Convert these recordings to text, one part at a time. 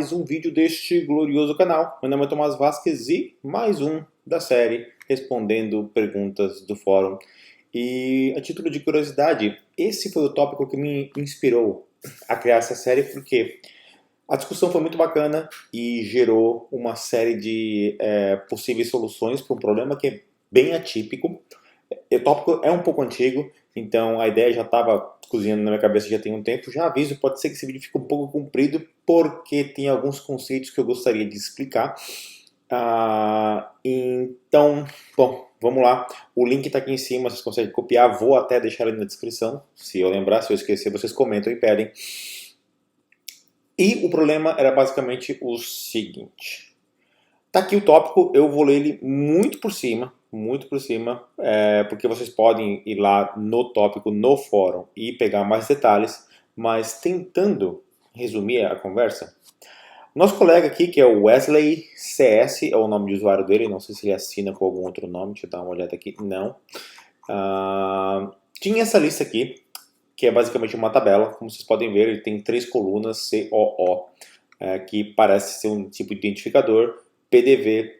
mais um vídeo deste glorioso canal. Meu nome é Tomás Vasquez e mais um da série Respondendo Perguntas do Fórum. E a título de curiosidade, esse foi o tópico que me inspirou a criar essa série porque a discussão foi muito bacana e gerou uma série de possíveis soluções para um problema que é bem atípico. O tópico é um pouco antigo, então a ideia já estava cozinhando na minha cabeça já tem um tempo. Já aviso, pode ser que esse vídeo fique um pouco comprido, porque tem alguns conceitos que eu gostaria de explicar. Então, bom, vamos lá. O link está aqui em cima, vocês conseguem copiar. Vou até deixar ele na descrição. Se eu lembrar, se eu esquecer, vocês comentam e pedem. E o problema era basicamente o seguinte. Tá aqui o tópico, eu vou ler ele muito por cima, porque vocês podem ir lá no tópico, no fórum, e pegar mais detalhes, mas tentando resumir a conversa. Nosso colega aqui, que é o Wesley CS, é o nome de usuário dele, não sei se ele assina com algum outro nome, deixa eu dar uma olhada aqui, não. Tinha essa lista aqui, que é basicamente uma tabela, como vocês podem ver, ele tem 3 colunas, COO, que parece ser um tipo de identificador, PDV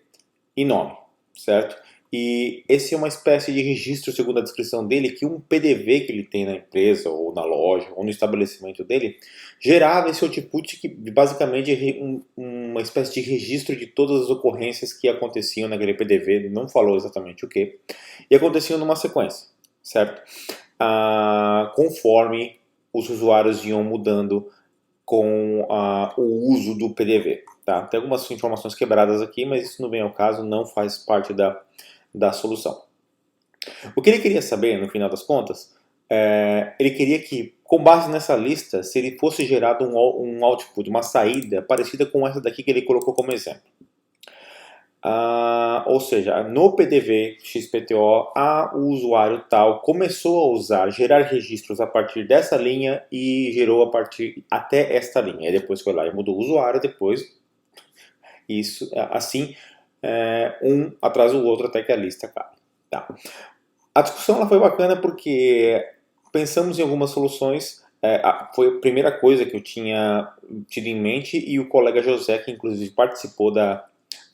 e nome, certo? E esse é uma espécie de registro, segundo a descrição dele, que um PDV que ele tem na empresa, ou na loja, ou no estabelecimento dele, gerava esse output que basicamente é uma espécie de registro de todas as ocorrências que aconteciam naquele PDV, ele não falou exatamente o que, e aconteciam numa sequência, certo? Conforme os usuários iam mudando com o uso do PDV. Tá? Tem algumas informações quebradas aqui, mas isso não vem ao caso, não faz parte da solução. O que ele queria saber, no final das contas, ele queria que, com base nessa lista, se ele fosse gerado um output, uma saída parecida com essa daqui que ele colocou como exemplo. Ou seja, no PDV XPTO, o usuário tal começou a gerar registros a partir dessa linha e gerou a partir até esta linha. E depois foi lá e mudou o usuário, depois isso, assim, um atrás do outro até que a lista cabe. Tá. A discussão ela foi bacana porque pensamos em algumas soluções. Foi a primeira coisa que eu tinha tido em mente, e o colega José, que inclusive participou da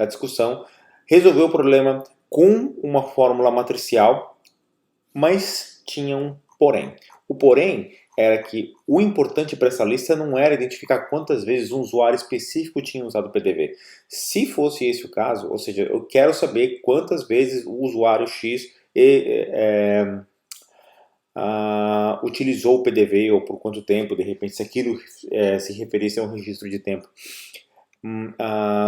discussão, resolveu o problema com uma fórmula matricial, mas tinha um porém. O porém era que o importante para essa lista não era identificar quantas vezes um usuário específico tinha usado o PDV. Se fosse esse o caso, ou seja, eu quero saber quantas vezes o usuário X utilizou o PDV, ou por quanto tempo, de repente, se aquilo se referisse a um registro de tempo.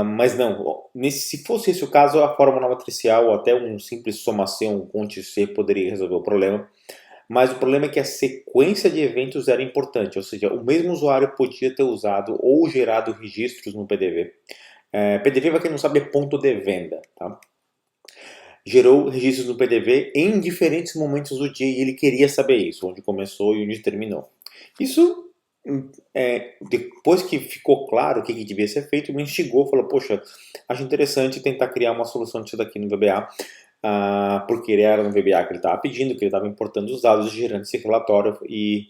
Mas não, se fosse esse o caso, a fórmula matricial ou até um simples somação, um conte-C, poderia resolver o problema. Mas o problema é que a sequência de eventos era importante, ou seja, o mesmo usuário podia ter usado ou gerado registros no PDV. PDV, para quem não sabe, é ponto de venda. Tá? Gerou registros no PDV em diferentes momentos do dia e ele queria saber isso, onde começou e onde terminou. Isso, depois que ficou claro o que devia ser feito, me instigou, falou, poxa, acho interessante tentar criar uma solução disso daqui no VBA, porque ele era no VBA que ele estava pedindo, que ele estava importando os dados, gerando esse relatório, e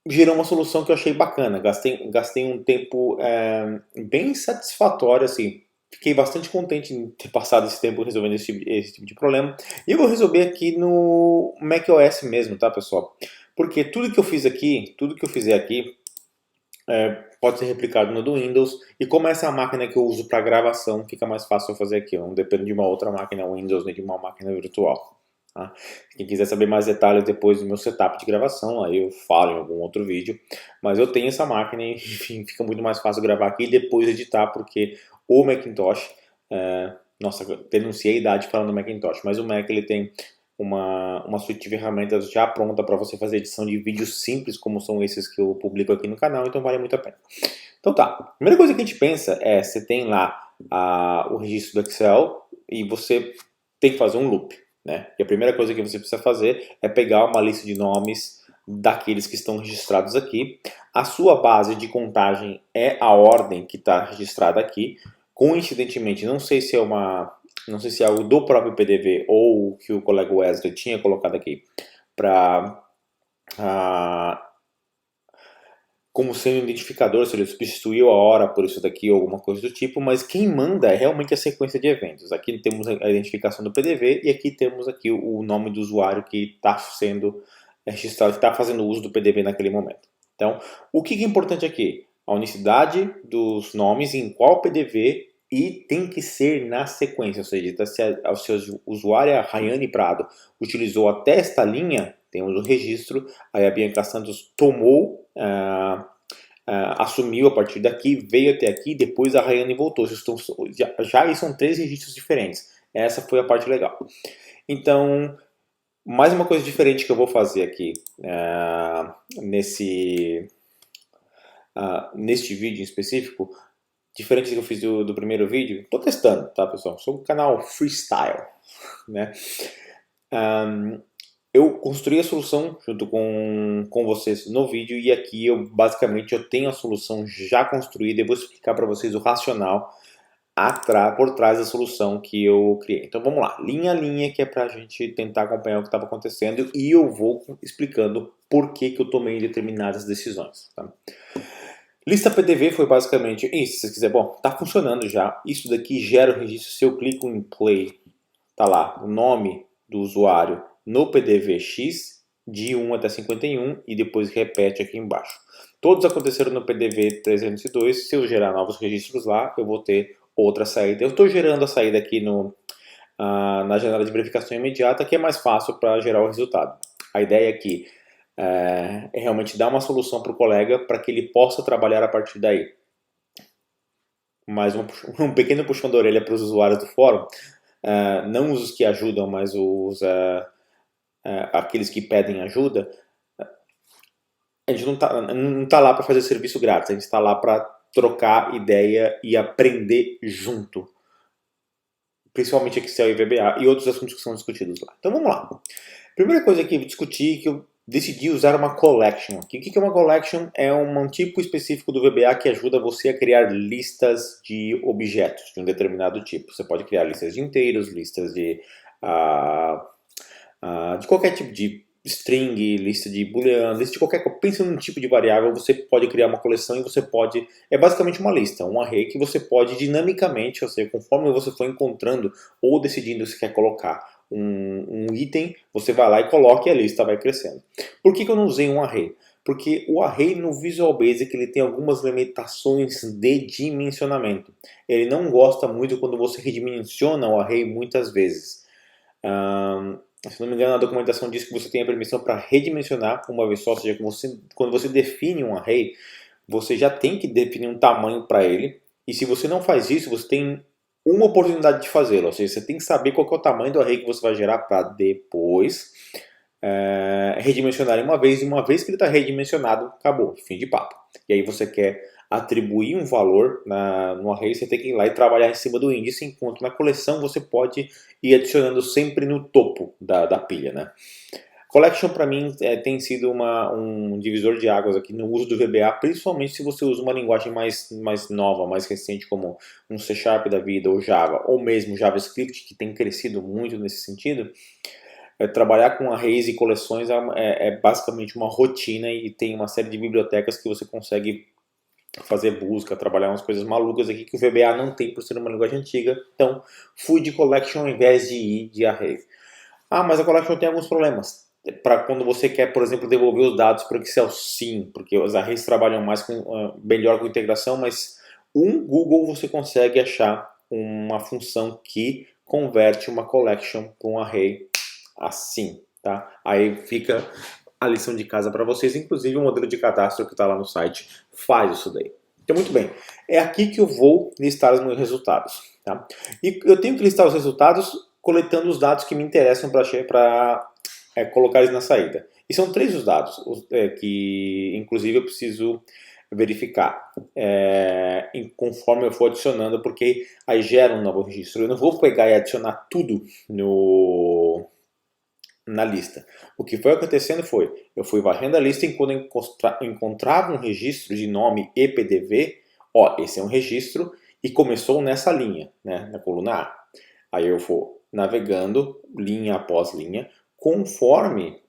gerou uma solução que eu achei bacana. Gastei um tempo bem satisfatório, assim. Fiquei bastante contente em ter passado esse tempo resolvendo esse tipo de problema. E eu vou resolver aqui no macOS mesmo, tá, pessoal? Porque tudo que eu fiz aqui, tudo que eu fizer aqui, pode ser replicado no do Windows. E como essa é a máquina que eu uso para gravação, fica mais fácil eu fazer aqui. Eu não dependo de uma outra máquina Windows nem de uma máquina virtual. Tá? Quem quiser saber mais detalhes depois do meu setup de gravação, aí eu falo em algum outro vídeo. Mas eu tenho essa máquina e, enfim, fica muito mais fácil gravar aqui e depois editar, porque o Macintosh, nossa, denunciei a idade falando do Macintosh, mas o Mac ele tem uma suite de ferramentas já pronta para você fazer edição de vídeos simples, como são esses que eu publico aqui no canal, então vale muito a pena. Então tá, a primeira coisa que a gente pensa você tem lá o registro do Excel e você tem que fazer um loop. Né? E a primeira coisa que você precisa fazer é pegar uma lista de nomes daqueles que estão registrados aqui. A sua base de contagem é a ordem que está registrada aqui. Coincidentemente, não sei se é algo do próprio PDV ou que o colega Wesley tinha colocado aqui para como sendo um identificador, se ele substituiu a hora por isso daqui ou alguma coisa do tipo, mas quem manda é realmente a sequência de eventos. Aqui temos a identificação do PDV e aqui temos aqui o nome do usuário que está sendo registrado, que está fazendo uso do PDV naquele momento. Então, o que é importante aqui? A unicidade dos nomes, em qual PDV, e tem que ser na sequência, ou seja, se o seu usuário, a Rayane Prado, utilizou até esta linha, temos o registro, aí a Bianca Santos tomou, assumiu a partir daqui, veio até aqui, depois a Rayane voltou. Já são 3 registros diferentes. Essa foi a parte legal. Então, mais uma coisa diferente que eu vou fazer aqui neste vídeo em específico, diferente do que eu fiz do primeiro vídeo, estou testando, tá, pessoal? Sou um canal freestyle, né? Eu construí a solução junto com vocês no vídeo e aqui eu tenho a solução já construída e vou explicar para vocês o racional por trás da solução que eu criei. Então vamos lá, linha a linha, que é para a gente tentar acompanhar o que estava acontecendo e eu vou explicando por que eu tomei determinadas decisões. Tá? Lista PDV foi basicamente isso, se você quiser, bom, tá funcionando já, isso daqui gera o registro, se eu clico em play, tá lá o nome do usuário no PDV X, de 1 até 51, e depois repete aqui embaixo. Todos aconteceram no PDV 302, se eu gerar novos registros lá, eu vou ter outra saída. Eu estou gerando a saída aqui na janela de verificação imediata, que é mais fácil para gerar o resultado. A ideia aqui é realmente dar uma solução para o colega para que ele possa trabalhar a partir daí. Mais um pequeno puxão da orelha para os usuários do fórum, não os que ajudam, mas aqueles que pedem ajuda. A gente não tá lá para fazer serviço grátis, a gente está lá para trocar ideia e aprender junto. Principalmente Excel e VBA e outros assuntos que são discutidos lá. Então vamos lá. Primeira coisa que eu discuti, que eu decidi usar uma collection. O que é uma collection? É um tipo específico do VBA que ajuda você a criar listas de objetos de um determinado tipo. Você pode criar listas de inteiros, listas de qualquer tipo de string, lista de boolean, lista de qualquer coisa. Pensa num tipo de variável, você pode criar uma coleção e você pode... É basicamente uma lista, um array que você pode dinamicamente, ou seja, conforme você for encontrando ou decidindo se quer colocar um item, você vai lá e coloca e a lista vai crescendo. Por que eu não usei um array? Porque o array no Visual Basic ele tem algumas limitações de dimensionamento. Ele não gosta muito quando você redimensiona o array muitas vezes. Se não me engano, a documentação diz que você tem a permissão para redimensionar uma vez só, ou seja, quando você define um array, você já tem que definir um tamanho para ele, e se você não faz isso, você tem uma oportunidade de fazê-lo, ou seja, você tem que saber qual que é o tamanho do array que você vai gerar para depois redimensionar uma vez, e uma vez que ele está redimensionado, acabou, fim de papo. E aí você quer atribuir um valor no array, você tem que ir lá e trabalhar em cima do índice, enquanto na coleção você pode ir adicionando sempre no topo da pilha, né? Collection para mim tem sido um divisor de águas aqui no uso do VBA, principalmente se você usa uma linguagem mais nova, mais recente, como um C# da vida, ou Java, ou mesmo JavaScript, que tem crescido muito nesse sentido. Trabalhar com arrays e coleções é basicamente uma rotina e tem uma série de bibliotecas que você consegue fazer busca, trabalhar umas coisas malucas aqui que o VBA não tem por ser uma linguagem antiga. Então, fui de collection ao invés de ir de array. Mas a collection tem alguns problemas. Para quando você quer, por exemplo, devolver os dados para o Excel, sim, porque os arrays trabalham melhor com integração, mas Google você consegue achar uma função que converte uma collection para um array assim, tá? Aí fica a lição de casa para vocês, inclusive o modelo de cadastro que está lá no site faz isso daí. Então, muito bem, é aqui que eu vou listar os meus resultados, tá? E eu tenho que listar os resultados coletando os dados que me interessam para colocar eles na saída. E são 3 os dados que, inclusive, eu preciso verificar conforme eu for adicionando, porque aí gera um novo registro. Eu não vou pegar e adicionar tudo na lista. O que foi acontecendo foi, eu fui varrendo a lista e quando eu encontrava um registro de nome e PDV, esse é um registro e começou nessa linha, né, na coluna A. Aí eu vou navegando linha após linha, conforme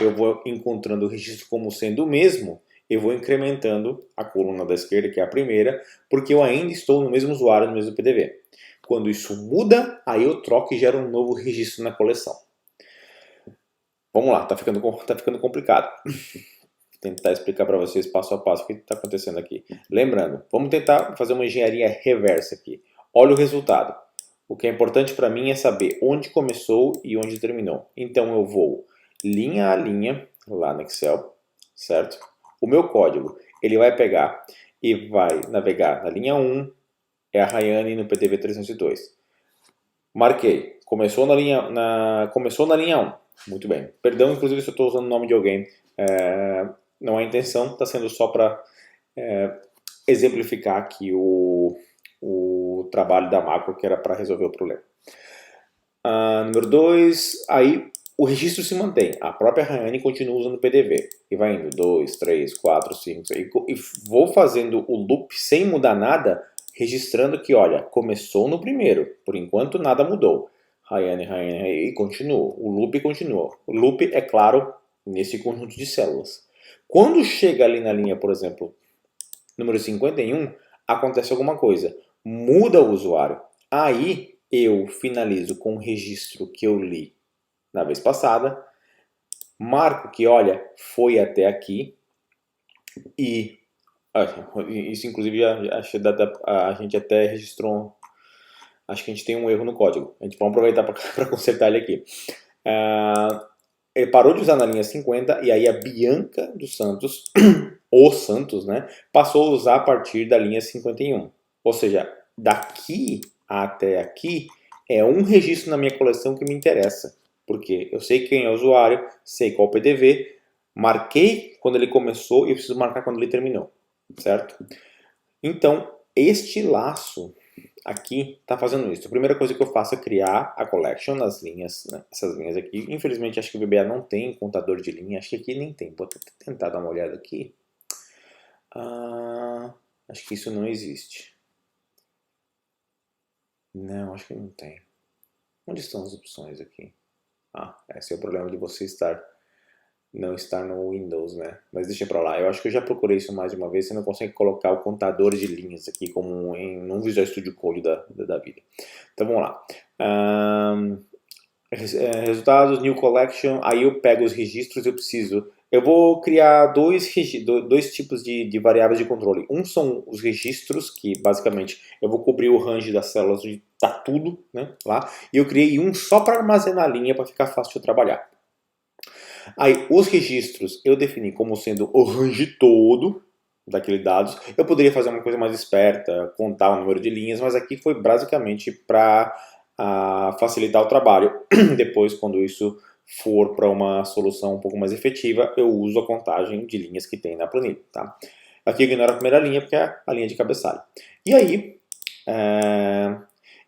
eu vou encontrando o registro como sendo o mesmo, eu vou incrementando a coluna da esquerda, que é a primeira, porque eu ainda estou no mesmo usuário, no mesmo PDV. Quando isso muda, aí eu troco e gero um novo registro na coleção. Vamos lá, tá ficando complicado. Vou tentar explicar para vocês passo a passo o que está acontecendo aqui. Lembrando, vamos tentar fazer uma engenharia reversa aqui. Olha o resultado. O que é importante para mim é saber onde começou e onde terminou. Então eu vou linha a linha lá no Excel, certo? O meu código, ele vai pegar e vai navegar na linha 1, é a Rayane no PDV 302. Marquei, começou na linha 1. Muito bem. Perdão, inclusive, se eu estou usando o nome de alguém. Não é a intenção, está sendo só para exemplificar aqui o trabalho da macro, que era para resolver o problema. Número 2, aí o registro se mantém. A própria Rayane continua usando o PDV. E vai indo 2, 3, 4, 5, 6. E vou fazendo o loop sem mudar nada, registrando que, olha, começou no primeiro. Por enquanto nada mudou. Rayane, e continua. O loop continua. O loop, é claro, nesse conjunto de células. Quando chega ali na linha, por exemplo, número 51, acontece alguma coisa. Muda o usuário. Aí eu finalizo com o registro que eu li na vez passada. Marco que, olha, foi até aqui. E isso, inclusive, a gente até registrou. Acho que a gente tem um erro no código. A gente vai aproveitar para consertar ele aqui. Ele parou de usar na linha 50 e aí a Bianca dos Santos, o Santos, né, passou a usar a partir da linha 51. Ou seja, daqui até aqui é um registro na minha coleção que me interessa. Porque eu sei quem é o usuário, sei qual o PDV, marquei quando ele começou e eu preciso marcar quando ele terminou. Certo? Então, este laço aqui está fazendo isso. A primeira coisa que eu faço é criar a collection nas linhas, né? Essas linhas aqui. Infelizmente, acho que o VBA não tem contador de linha. Acho que aqui nem tem. Vou tentar dar uma olhada aqui. Acho que isso não existe. Não, acho que não tem. Onde estão as opções aqui? Esse é o problema de você não estar no Windows, né? Mas deixa pra lá. Eu acho que eu já procurei isso mais de uma vez. Você não consegue colocar o contador de linhas aqui como num Visual Studio Code da vida. Então vamos lá. Resultados, New Collection. Aí eu pego os registros. Eu vou criar dois tipos de variáveis de controle. Um são os registros, que basicamente eu vou cobrir o range das células onde está tudo, né, lá. E eu criei um só para armazenar a linha para ficar fácil de trabalhar. Aí, os registros eu defini como sendo o range todo daqueles dados. Eu poderia fazer uma coisa mais esperta, contar o número de linhas, mas aqui foi basicamente para facilitar o trabalho. Depois, quando isso for para uma solução um pouco mais efetiva, eu uso a contagem de linhas que tem na planilha. Tá? Aqui eu ignoro a primeira linha, porque é a linha de cabeçalho. E aí,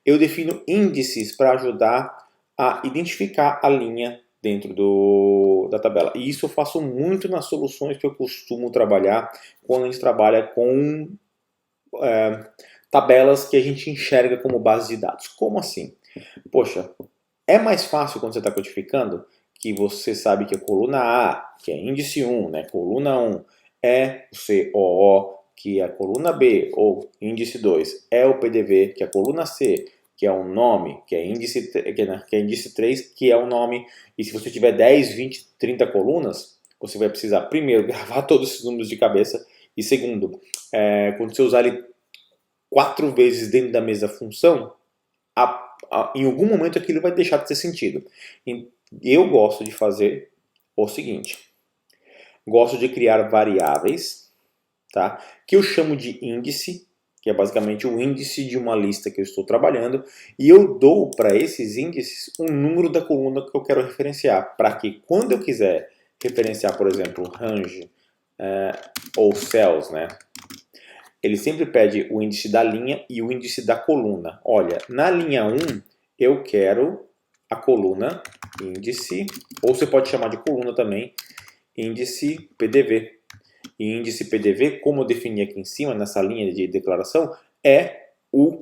eu defino índices para ajudar a identificar a linha dentro da tabela. E isso eu faço muito nas soluções que eu costumo trabalhar quando a gente trabalha com tabelas que a gente enxerga como base de dados. Como assim? Poxa, é mais fácil quando você está codificando que você sabe que a coluna A, que é índice 1, né, coluna 1, é o COO, que é a coluna B, ou índice 2, é o PDV, que é a coluna C, que é um nome, que é índice 3, que é um nome. E se você tiver 10, 20, 30 colunas, você vai precisar, primeiro, gravar todos esses números de cabeça, e segundo, quando você usar ele 4 vezes dentro da mesma função, em algum momento aquilo vai deixar de ter sentido. Eu gosto de fazer o seguinte: gosto de criar variáveis, tá, que eu chamo de índice, que é basicamente o índice de uma lista que eu estou trabalhando, e eu dou para esses índices um número da coluna que eu quero referenciar, para que quando eu quiser referenciar, por exemplo, range ou cells, né, ele sempre pede o índice da linha e o índice da coluna. Olha, na linha 1 eu quero a coluna índice, ou você pode chamar de coluna também, índice PDV. E índice PDV, como eu defini aqui em cima, nessa linha de declaração, é o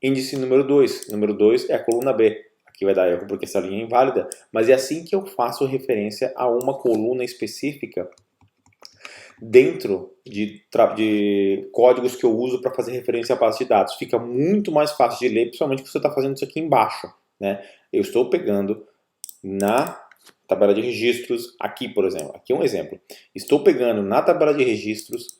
índice número 2. Número 2 é a coluna B. Aqui vai dar erro porque essa linha é inválida, mas é assim que eu faço referência a uma coluna específica dentro de códigos que eu uso para fazer referência à base de dados. Fica muito mais fácil de ler, principalmente se você está fazendo isso aqui embaixo, né? Eu estou pegando na tabela de registros, aqui por exemplo, aqui é um exemplo. Estou pegando na tabela de registros,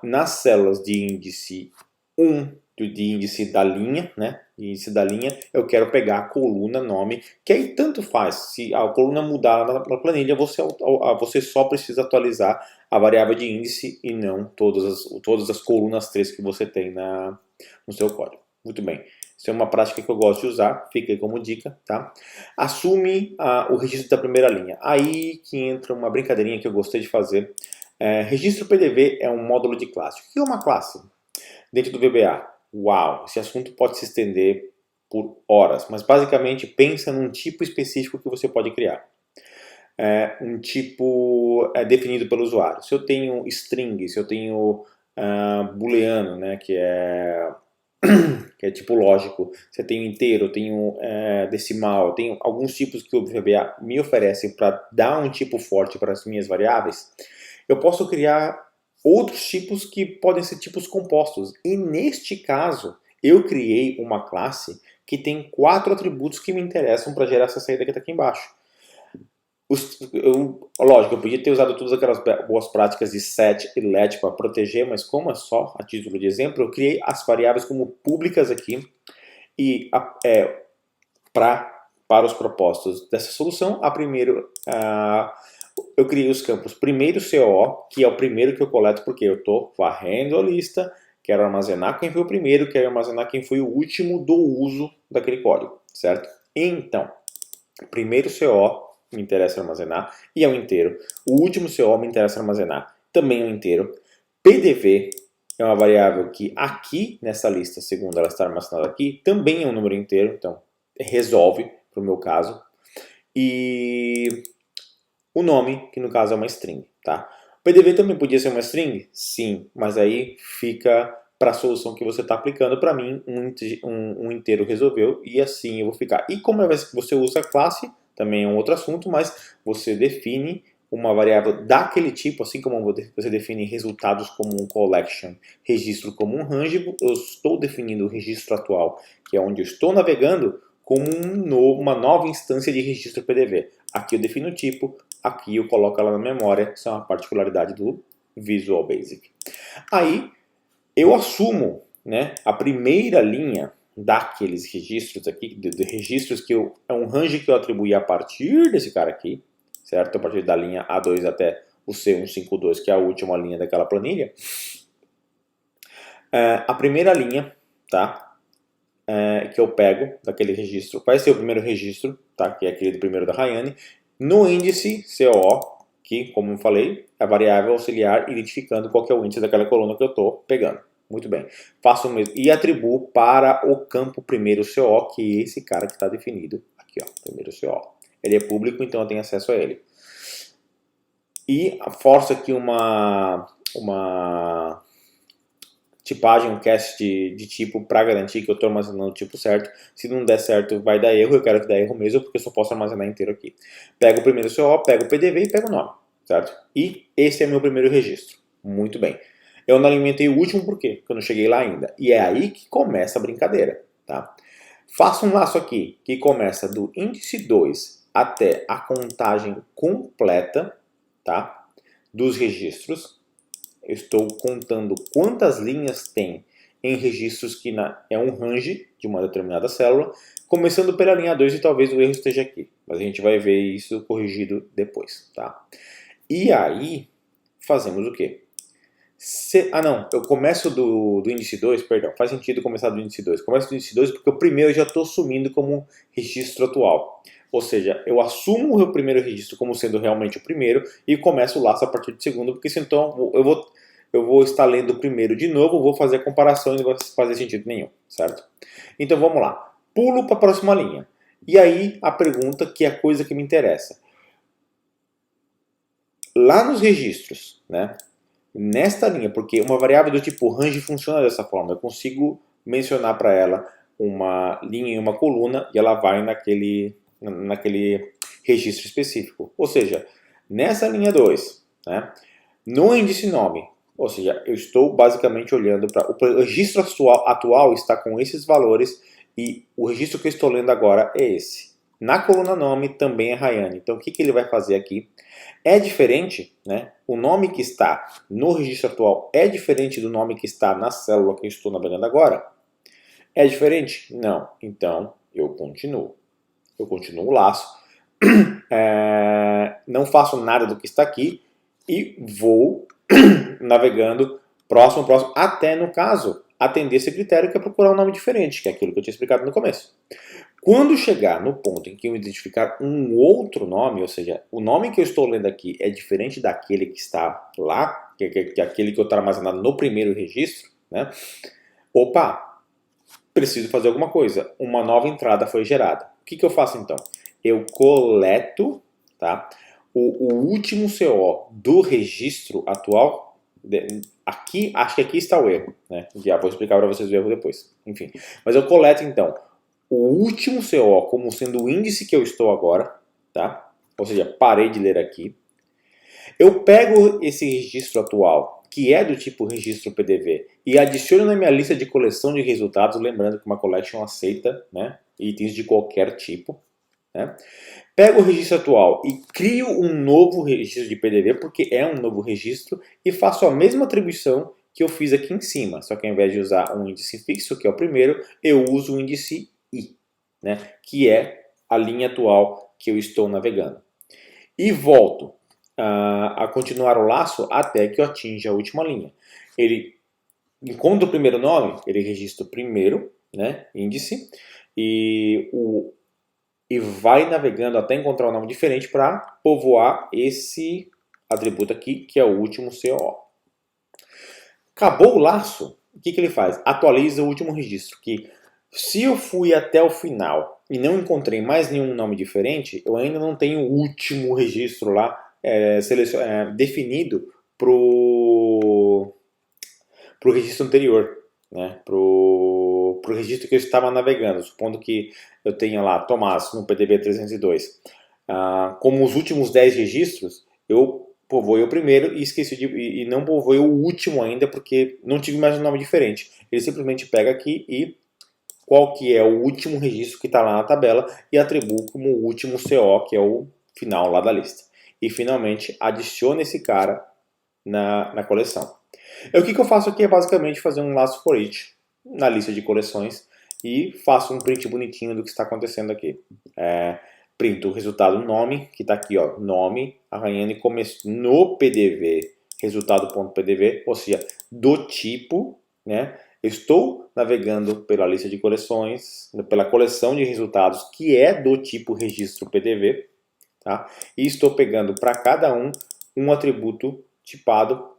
nas células de índice 1, de índice da linha, né? De índice da linha, eu quero pegar a coluna nome, que aí tanto faz. Se a coluna mudar na planilha, você só precisa atualizar a variável de índice e não todas as colunas 3 que você tem no seu código. Muito bem. Isso é uma prática que eu gosto de usar, fica aí como dica, tá? Assume o registro da primeira linha. Aí que entra uma brincadeirinha que eu gostei de fazer. Registro PDV é um módulo de classe. O que é uma classe? Dentro do VBA. Uau, esse assunto pode se estender por horas, mas basicamente pensa num tipo específico que você pode criar. Um tipo definido pelo usuário. Se eu tenho string, se eu tenho booleano, né, que é tipo lógico, se eu tenho inteiro, eu tenho decimal, eu tenho alguns tipos que o VBA me oferece para dar um tipo forte para as minhas variáveis, eu posso criar outros tipos que podem ser tipos compostos. E neste caso, eu criei uma classe que tem 4 atributos que me interessam para gerar essa saída que está aqui embaixo. Lógico, eu podia ter usado todas aquelas boas práticas de set e let para proteger, mas como é só a título de exemplo, eu criei as variáveis como públicas aqui e para os propósitos dessa solução, eu criei os campos primeiro CO, que é o primeiro que eu coleto porque eu estou varrendo a lista, quero armazenar quem foi o primeiro, quero armazenar quem foi o último do uso daquele código, certo? Então, primeiro CO me interessa armazenar e é um inteiro. O último CO me interessa armazenar, também é um inteiro. PDV é uma variável que aqui nessa lista, segundo ela está armazenada aqui, também é um número inteiro, então resolve para o meu caso. E o nome, que no caso é uma string, tá? O PDV também podia ser uma string? Sim, mas aí fica para a solução que você está aplicando. Para mim, um inteiro resolveu e assim eu vou ficar. E como você usa a classe, também é um outro assunto, mas você define uma variável daquele tipo, assim como você define resultados como um collection, registro como um range, eu estou definindo o registro atual, que é onde eu estou navegando, como uma nova instância de registro PDV. Aqui eu defino o tipo, aqui eu coloco ela na memória, isso é uma particularidade do Visual Basic. Aí eu assumo, né, a primeira linha daqueles registros aqui, de registros que é um range que eu atribuí a partir desse cara aqui, certo? A partir da linha A2 até o C152, que é a última linha daquela planilha. A primeira linha, tá? Que eu pego daquele registro, vai ser o primeiro registro, tá? Que é aquele do primeiro da Rayane, no índice CO, que, como eu falei, é a variável auxiliar identificando qual que é o índice daquela coluna que eu estou pegando. Muito bem. Faço o mesmo. E atribuo para o campo primeiro CO, que é esse cara que está definido aqui, ó, primeiro CO. Ele é público, então eu tenho acesso a ele. E forço aqui uma tipagem, um cast de tipo para garantir que eu estou armazenando o tipo certo. Se não der certo, vai dar erro. Eu quero que dê erro mesmo, porque eu só posso armazenar inteiro aqui. Pego o primeiro CO, pego o PDV e pego o nome, certo? E esse é meu primeiro registro. Muito bem. Eu não alimentei o último por quê? Porque eu não cheguei lá ainda. E é aí que começa a brincadeira, tá? Faço um laço aqui que começa do índice 2 até a contagem completa, tá? Dos registros. Eu estou contando quantas linhas tem em registros que é um range de uma determinada célula, começando pela linha 2 e talvez o erro esteja aqui. Mas a gente vai ver isso corrigido depois, tá? E aí, fazemos o quê? Não, eu começo do índice 2, perdão, faz sentido começar do índice 2. Começo do índice 2 porque o primeiro eu já estou assumindo como registro atual. Ou seja, eu assumo o meu primeiro registro como sendo realmente o primeiro e começo o laço a partir do segundo, porque senão eu vou estar lendo o primeiro de novo, vou fazer a comparação e não vai fazer sentido nenhum, certo? Então vamos lá. Pulo para a próxima linha. E aí a pergunta que é a coisa que me interessa. Lá nos registros, né? Nesta linha, porque uma variável do tipo range funciona dessa forma. Eu consigo mencionar para ela uma linha e uma coluna e ela vai naquele registro específico. Ou seja, nessa linha 2, né, no índice nome, ou seja, eu estou basicamente olhando para o registro atual está com esses valores e o registro que eu estou lendo agora é esse. Na coluna nome também é Rayane. Então o que ele vai fazer aqui? É diferente, né? O nome que está no registro atual é diferente do nome que está na célula que eu estou navegando agora? É diferente? Não. Então eu continuo. Eu continuo o laço. Não faço nada do que está aqui e vou navegando próximo, até, no caso, atender esse critério que é procurar um nome diferente, que é aquilo que eu tinha explicado no começo. Quando chegar no ponto em que eu identificar um outro nome, ou seja, o nome que eu estou lendo aqui é diferente daquele que está lá, que é aquele que eu estou armazenado no primeiro registro, né? Opa, preciso fazer alguma coisa. Uma nova entrada foi gerada. O que eu faço então? Eu coleto, tá, o último CO do registro atual. Aqui, acho que aqui está o erro, né? Já vou explicar para vocês o erro depois. Enfim, mas eu coleto então o último CO como sendo o índice que eu estou agora, tá? Ou seja, parei de ler aqui. Eu pego esse registro atual, que é do tipo registro PDV, e adiciono na minha lista de coleção de resultados, lembrando que uma collection aceita, né, itens de qualquer tipo. Né? Pego o registro atual e crio um novo registro de PDV, porque é um novo registro, e faço a mesma atribuição que eu fiz aqui em cima, só que ao invés de usar um índice fixo, que é o primeiro, eu uso o índice I, né, que é a linha atual que eu estou navegando. E volto a continuar o laço até que eu atinja a última linha. Ele encontra o primeiro nome, ele registra o primeiro, né, índice, e vai navegando até encontrar um nome diferente para povoar esse atributo aqui, que é o último CO. Acabou o laço, o que ele faz? Atualiza o último registro, que se eu fui até o final e não encontrei mais nenhum nome diferente, eu ainda não tenho o último registro lá definido para o registro anterior, né? Para o registro que eu estava navegando, supondo que eu tenha lá Tomás no PDB 302. Como os últimos 10 registros, eu povoei o primeiro e esqueci e não povoei o último ainda porque não tive mais um nome diferente. Ele simplesmente pega aqui e qual que é o último registro que está lá na tabela e atribuo como o último CO, que é o final lá da lista. E finalmente adiciona esse cara na coleção. E o que eu faço aqui é basicamente fazer um laço for each na lista de coleções e faço um print bonitinho do que está acontecendo aqui. Printo o resultado nome, que está aqui, ó, nome, arranhando no PDV, resultado.pdv, ou seja, do tipo, né? Eu estou navegando pela lista de coleções, pela coleção de resultados que é do tipo registro PDV, tá? E estou pegando para cada um atributo tipado,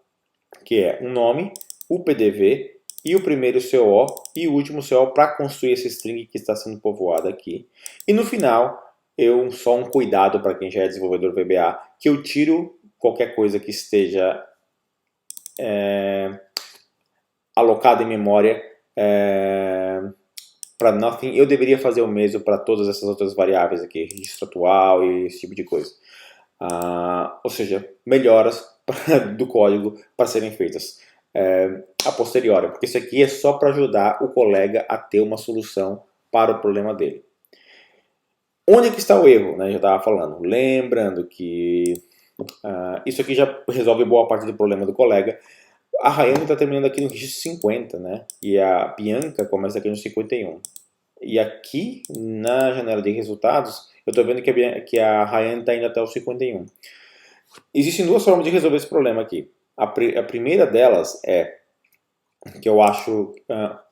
que é um nome, o PDV e o primeiro CO e o último CO para construir esse string que está sendo povoado aqui. E no final, só um cuidado para quem já é desenvolvedor VBA, que eu tiro qualquer coisa que esteja alocada em memória para nothing. Eu deveria fazer o mesmo para todas essas outras variáveis aqui, registro atual e esse tipo de coisa. Ou seja, melhoras do código para serem feitas a posteriori, porque isso aqui é só para ajudar o colega a ter uma solução para o problema dele. Onde é que está o erro? Né? Já estava falando. Lembrando que isso aqui já resolve boa parte do problema do colega. A Rayane está terminando aqui no registro 50, né? E a Bianca começa aqui no 51. E aqui na janela de resultados, eu estou vendo que a Rayane está indo até o 51. Existem duas formas de resolver esse problema aqui. A primeira delas que eu acho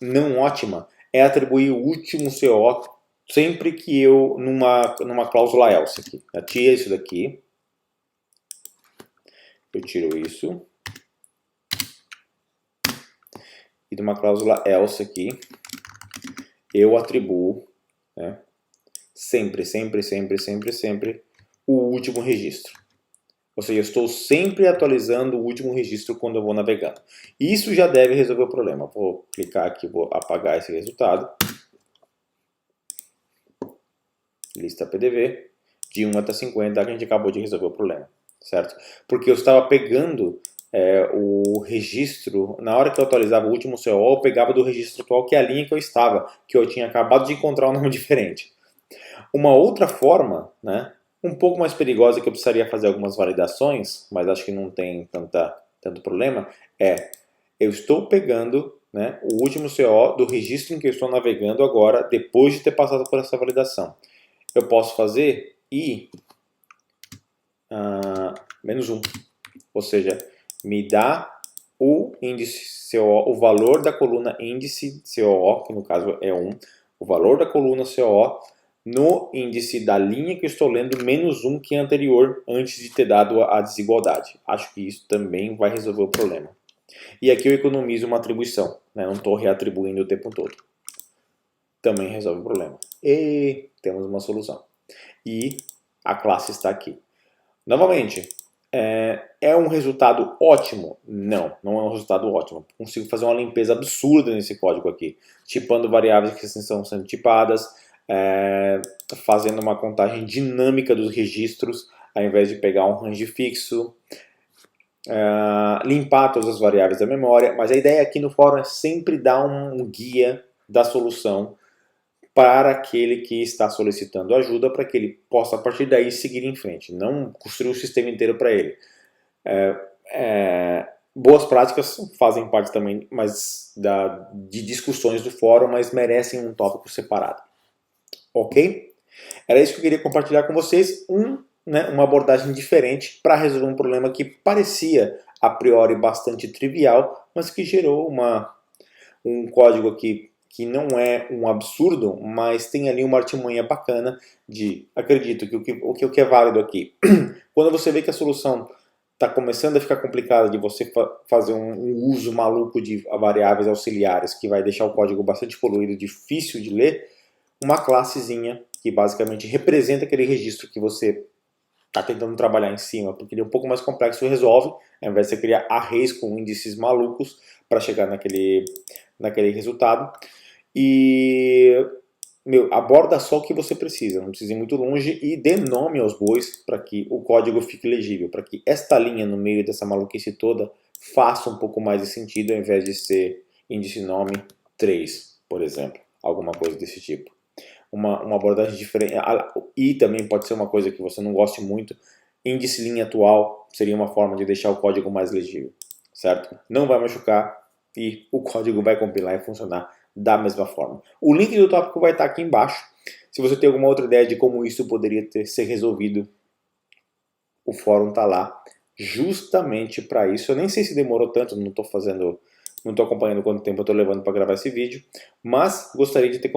não ótima, é atribuir o último CO sempre que eu, numa cláusula else aqui. Eu tiro isso daqui, eu tiro isso, e numa cláusula else aqui, eu atribuo, né, sempre o último registro. Ou seja, eu estou sempre atualizando o último registro quando eu vou navegando. Isso já deve resolver o problema. Vou clicar aqui, vou apagar esse resultado. Lista PDV, de 1 até 50, que a gente acabou de resolver o problema, certo? Porque eu estava pegando o registro, na hora que eu atualizava o último CO, eu pegava do registro atual, que é a linha que eu estava, que eu tinha acabado de encontrar um nome diferente. Uma outra forma, né, um pouco mais perigosa, que eu precisaria fazer algumas validações, mas acho que não tem tanto problema, eu estou pegando, né, o último CO do registro em que eu estou navegando agora, depois de ter passado por essa validação. Eu posso fazer -1, ou seja, me dá o índice COO, o valor da coluna índice COO, que no caso é 1, o valor da coluna COO no índice da linha que eu estou lendo, -1 que é anterior, antes de ter dado a desigualdade. Acho que isso também vai resolver o problema. E aqui eu economizo uma atribuição, né? Não estou reatribuindo o tempo todo. Também resolve o problema. E temos uma solução. E a classe está aqui. Novamente, é um resultado ótimo? Não, não é um resultado ótimo. Consigo fazer uma limpeza absurda nesse código aqui, tipando variáveis que estão sendo tipadas, fazendo uma contagem dinâmica dos registros, ao invés de pegar um range fixo, limpar todas as variáveis da memória. Mas a ideia aqui no fórum é sempre dar um guia da solução para aquele que está solicitando ajuda, para que ele possa, a partir daí, seguir em frente. Não construir o sistema inteiro para ele. Boas práticas fazem parte também de discussões do fórum, mas merecem um tópico separado. Ok? Era isso que eu queria compartilhar com vocês. Uma abordagem diferente para resolver um problema que parecia, a priori, bastante trivial, mas que gerou um código aqui que não é um absurdo, mas tem ali uma artimanha bacana acredito que o que é válido aqui. Quando você vê que a solução está começando a ficar complicada de você fazer um uso maluco de variáveis auxiliares, que vai deixar o código bastante poluído, difícil de ler, uma classezinha que basicamente representa aquele registro que você está tentando trabalhar em cima, porque ele é um pouco mais complexo, resolve, ao invés de você criar arrays com índices malucos para chegar naquele resultado. E aborda só o que você precisa, não precisa ir muito longe, e dê nome aos bois para que o código fique legível, para que esta linha no meio dessa maluquice toda faça um pouco mais de sentido, ao invés de ser índice nome 3, por exemplo, alguma coisa desse tipo. Uma abordagem diferente, e também pode ser uma coisa que você não goste muito, índice linha atual seria uma forma de deixar o código mais legível, certo? Não vai machucar e o código vai compilar e funcionar da mesma forma. O link do tópico vai estar aqui embaixo. Se você tem alguma outra ideia de como isso poderia ser resolvido, o fórum está lá justamente para isso. Eu nem sei se demorou tanto, não estou acompanhando quanto tempo eu estou levando para gravar esse vídeo, mas gostaria de ter.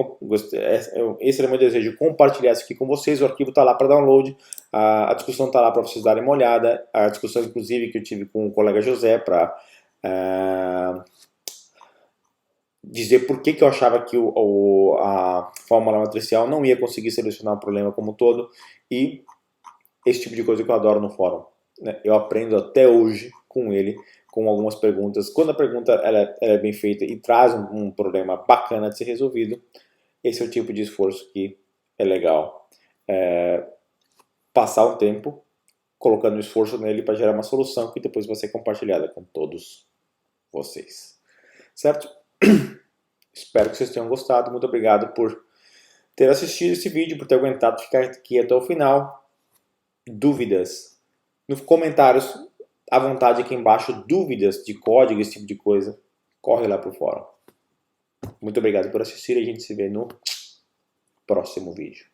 Esse era o meu desejo, compartilhar isso aqui com vocês. O arquivo está lá para download, a discussão está lá para vocês darem uma olhada. A discussão, inclusive, que eu tive com o colega José para dizer por que eu achava que a fórmula matricial não ia conseguir solucionar o problema como um todo, e esse tipo de coisa que eu adoro no fórum. Eu aprendo até hoje com ele, com algumas perguntas. Quando a pergunta ela é bem feita e traz um problema bacana de ser resolvido, esse é o tipo de esforço que é legal. Passar o tempo colocando esforço nele para gerar uma solução que depois vai ser compartilhada com todos vocês. Certo? Espero que vocês tenham gostado. Muito obrigado por ter assistido esse vídeo, por ter aguentado ficar aqui até o final. Dúvidas? Nos comentários, à vontade aqui embaixo, dúvidas de código, esse tipo de coisa, corre lá pro fórum. Muito obrigado por assistir e a gente se vê no próximo vídeo.